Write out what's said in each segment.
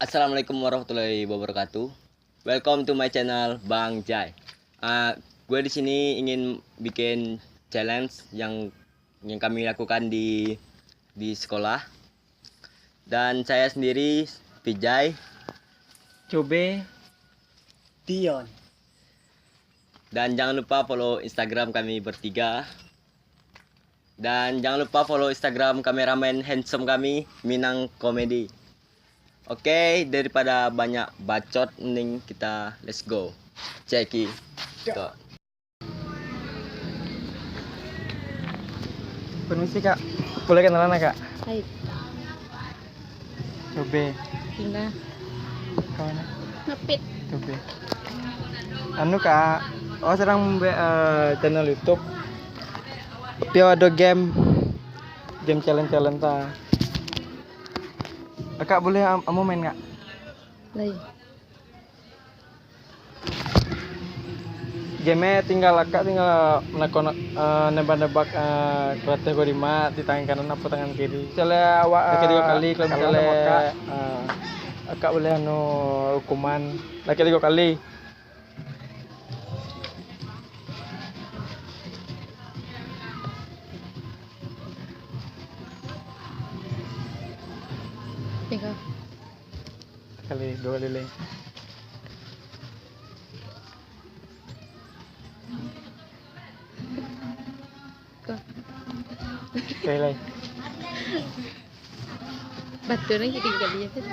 Assalamualaikum warahmatullahi wabarakatuh. Welcome to my channel Bang Jai. Gue di sini ingin bikin challenge yang kami lakukan di sekolah. Dan saya sendiri Vijay, Cobe, Dion. dan jangan lupa follow Instagram kami bertiga. Dan jangan lupa follow Instagram kameramen handsome kami, Minang Komedi. Oke, daripada banyak bacot, mending kita let's go. Ceki. Permisi kak, boleh kenalan kak? Hai, Cobe, Tina, kawan ngepit. Cobe. Anu kak, sedang membuat channel YouTube. Tapi ada game challenge ta. Kak boleh kamu main kak? Lai, Game tinggal melakukan nebak-nebak kategori mat di tangan kanan apa tangan kiri. Misalnya awak tiga kali, kalau misalnya akak boleh anu hukuman laki 3 kali. tinggal. Kali 2 kali lagi. Kok Sekali lagi. baturan jadi 3 kali ya kan?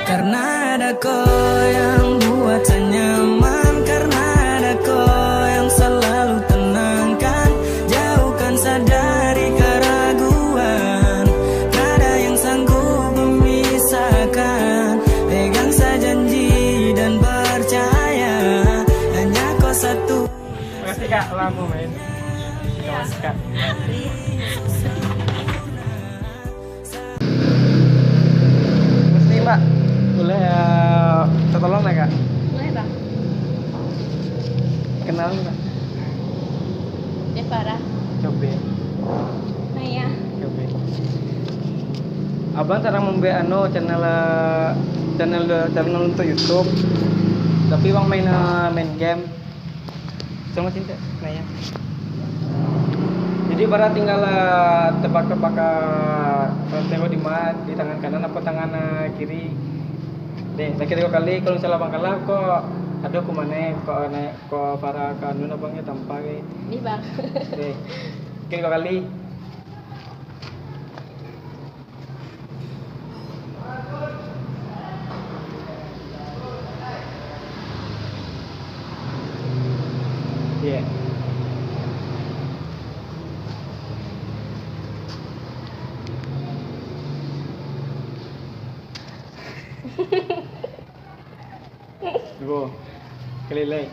Karena ada kau yang buat saya nyaman, karena ada kau yang selalu tenangkan, jauhkan saya dari keraguan. Tak ada yang sanggup memisahkan, pegang saya janji dan percaya, hanya kau satu. Makasih kak, lampu main. Makasih kak. Mesti mbak, boleh tertolong nggak kak? Boleh bang? Kenalan mbak? Devara, Cobe, Naya. Cobe. Abang sekarang membuat channel untuk YouTube. Tapi bang main game. Sama cinta, Naya. Jadi para tinggal tebak-tebak tengok di mana, di tangan kanan apa tangan kiri. Deh, lagi 3 kali. Kalau misalnya bang kalah kok ada kumane kok naik kok para kanun abangnya tanpa kayak. Ini bang. Deh, 3 kali. Iya. Go. Kali lagi.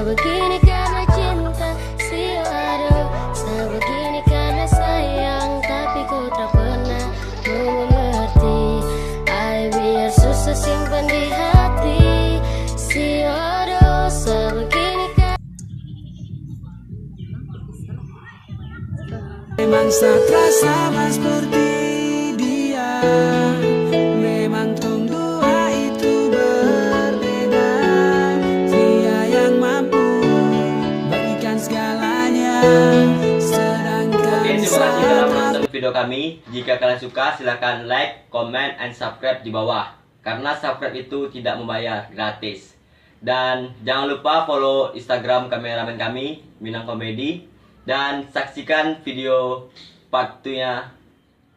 Begini karena cinta, aduh, begini karena sayang, tapi ku tak pernah mengerti. Ay biar susah simpan di hati, aduh, begini karena Memang tak terasa seperti dia. Memang tong dua itu berbeda. Dia yang mampu bagikan segalanya, sedangkan Oke, terima kasih telah saya menonton video kami. Jika kalian suka, silahkan like, comment, and subscribe di bawah. Karena subscribe itu tidak membayar, gratis. Dan jangan lupa follow Instagram kameramen kami, Minang Komedi. Dan saksikan video part 2-nya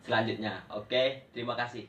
selanjutnya. Oke, terima kasih.